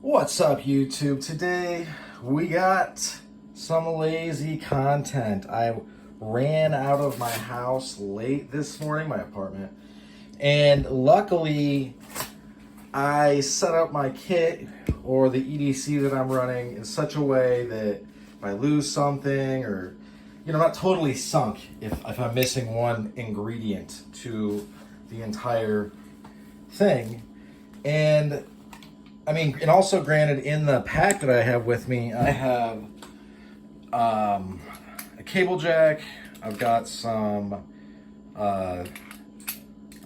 What's up, YouTube? Today we got some lazy content. I ran out of my house late this morning, my apartment, and luckily I set up my kit or the EDC that I'm running in such a way that if I lose something or, not totally sunk if I'm missing one ingredient to the entire thing. And and also granted, in the pack that I have with me, I have a cable jack. I've got some the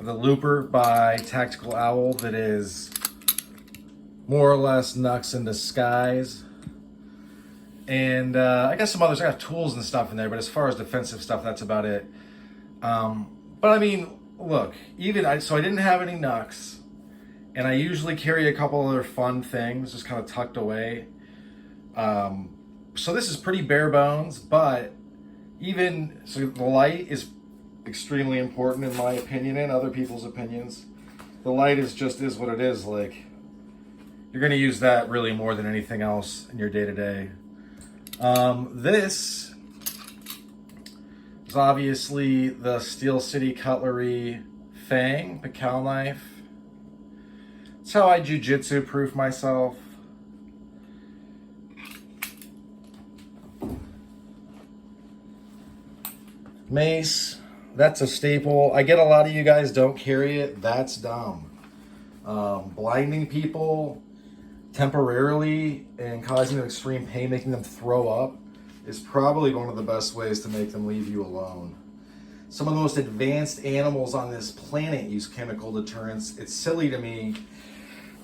looper by Tactical Owl that is more or less Nux in disguise. And I got some others. I got tools and stuff in there, but as far as defensive stuff, that's about it. But look, so I didn't have any Nux. And I usually carry a couple other fun things just kind of tucked away. So this is pretty bare bones, but so the light is extremely important in my opinion and other people's opinions. The light is what it is. Like, you're going to use that really more than anything else in your day-to-day. This is obviously the Steel City Cutlery Fang Pical knife. That's how I jujitsu proof myself. Mace, that's a staple. I get a lot of you guys don't carry it. That's dumb. Blinding people temporarily and causing them extreme pain, making them throw up, is probably one of the best ways to make them leave you alone. Some of the most advanced animals on this planet use chemical deterrents. It's silly to me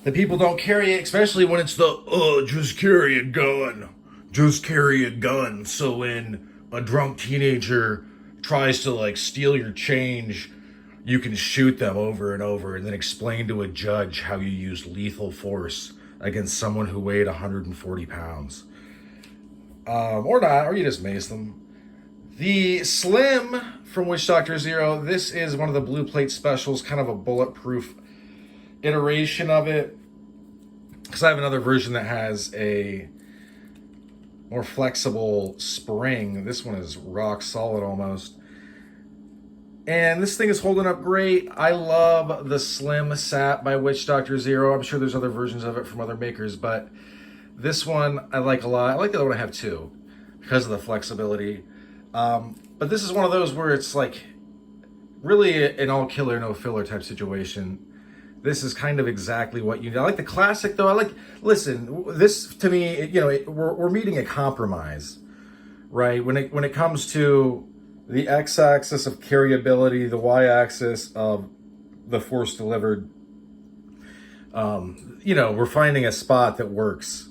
that people don't carry it, especially when it's just carry a gun. Just carry a gun. So when a drunk teenager tries to steal your change, you can shoot them over and over and then explain to a judge how you used lethal force against someone who weighed 140 pounds. Or not, or you just mace them. The Slim from Witch Doctor Zero, this is one of the blue plate specials, kind of a bulletproof iteration of it, because I have another version that has a more flexible spring. This one is rock solid almost, and this thing is holding up great. I love the Slim Sap by Witch Doctor Zero. I'm sure there's other versions of it from other makers, but this one I like a lot. I like the other one I have too because of the flexibility. But this is one of those where it's really an all killer, no filler type situation. This is kind of exactly what you need. I like the classic though. Listen, this to me, we're meeting a compromise, right? When it comes to the x-axis of carryability, the y-axis of the force delivered, we're finding a spot that works,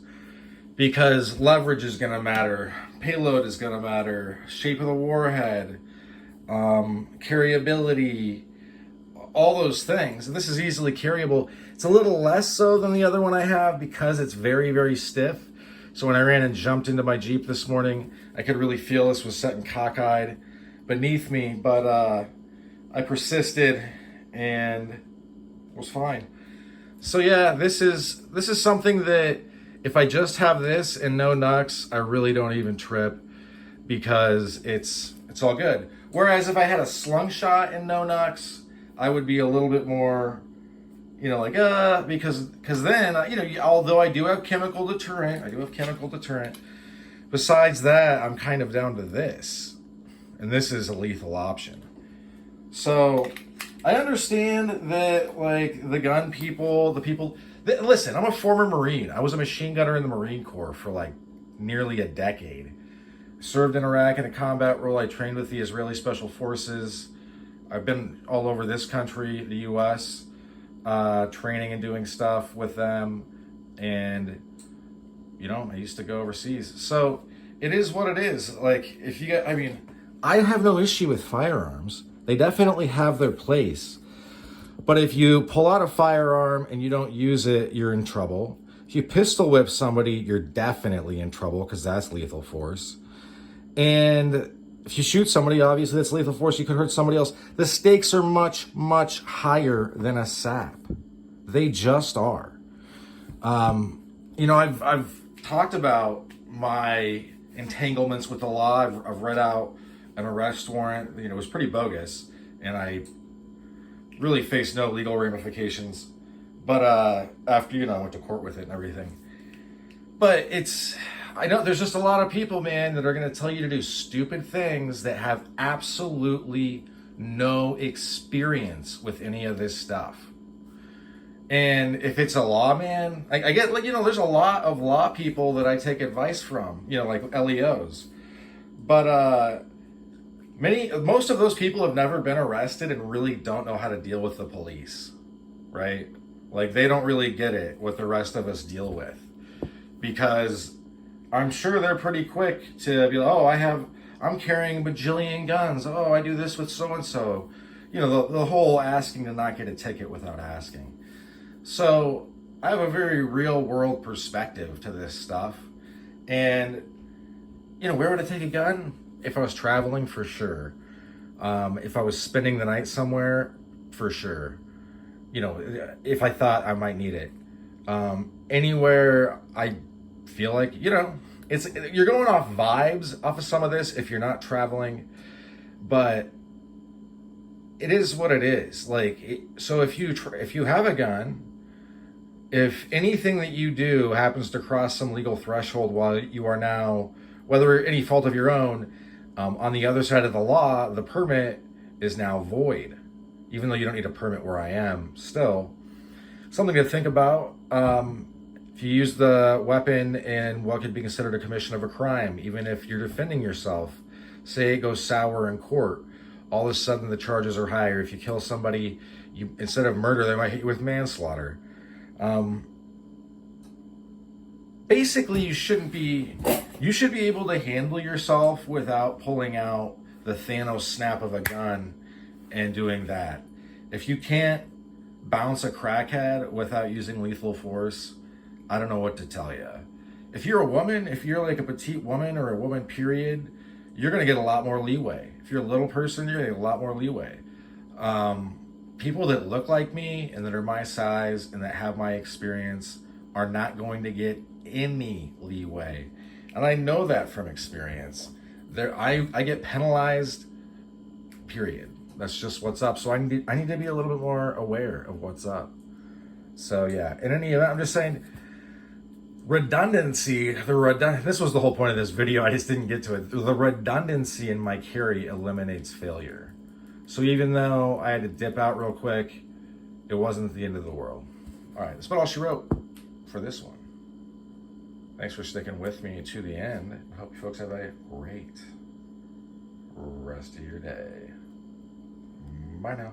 because leverage is going to matter, payload is going to matter, shape of the warhead, carryability, all those things. And this is easily carryable. It's a little less so than the other one I have because it's very, very stiff. So when I ran and jumped into my Jeep this morning, I could really feel this was setting cockeyed beneath me, but I persisted and was fine. So yeah, this is something that if I just have this and no Nux, I really don't even trip, because it's all good. Whereas if I had a slingshot and no Nux, I would be a little bit more, because then, although I do have chemical deterrent, besides that, I'm kind of down to this. And this is a lethal option. So I understand that, the gun people, listen, I'm a former Marine. I was a machine gunner in the Marine Corps for nearly a decade. Served in Iraq in a combat role. I trained with the Israeli Special Forces. I've been all over this country, the U.S., training and doing stuff with them. And, I used to go overseas. So it is what it is. I have no issue with firearms. They definitely have their place. But if you pull out a firearm and you don't use it, you're in trouble. If you pistol whip somebody, you're definitely in trouble, because that's lethal force. And if you shoot somebody, obviously that's lethal force. You could hurt somebody else. The stakes are much, much higher than a SAP. They just are. You know, I've talked about my entanglements with the law. I've read out an arrest warrant. You know, it was pretty bogus, and I really faced no legal ramifications. But after, you know, I went to court with it and everything. But I know there's just a lot of people, man, that are going to tell you to do stupid things that have absolutely no experience with any of this stuff. And if it's a law, man, I get, like, you know, there's a lot of law people that I take advice from, you know, like LEOs. But most of those people have never been arrested and really don't know how to deal with the police, right? Like, they don't really get it, what the rest of us deal with. Because I'm sure they're pretty quick to be like, oh, I'm carrying a bajillion guns. Oh, I do this with so-and-so. You know, the whole asking to not get a ticket without asking. So I have a very real world perspective to this stuff. And, you know, where would I take a gun? If I was traveling, for sure. If I was spending the night somewhere, for sure. You know, if I thought I might need it. Anywhere I feel like, you know, you're going off vibes off of some of this if you're not traveling, but it is what it is. Like, so if you have a gun, if anything that you do happens to cross some legal threshold while you are now, whether any fault of your own, on the other side of the law, the permit is now void. Even though you don't need a permit where I am, still something to think about. If you use the weapon in what could be considered a commission of a crime, even if you're defending yourself, say it goes sour in court, all of a sudden the charges are higher. If you kill somebody, instead of murder, they might hit you with manslaughter. Basically, you should be able to handle yourself without pulling out the Thanos snap of a gun and doing that. If you can't bounce a crackhead without using lethal force, I don't know what to tell you. If you're a woman, if you're like a petite woman or a woman period, you're going to get a lot more leeway. If you're a little person, you're going to get a lot more leeway. People that look like me and that are my size and that have my experience are not going to get any leeway. And I know that from experience. I get penalized, period. That's just what's up. So I need to be a little bit more aware of what's up. So yeah, in any event, I'm just saying, redundancy, this was the whole point of this video, I just didn't get to it. The redundancy in my carry eliminates failure. So even though I had to dip out real quick, it wasn't the end of the world. All right, that's about all she wrote for this one. Thanks for sticking with me to the end. I hope you folks have a great rest of your day. Bye now.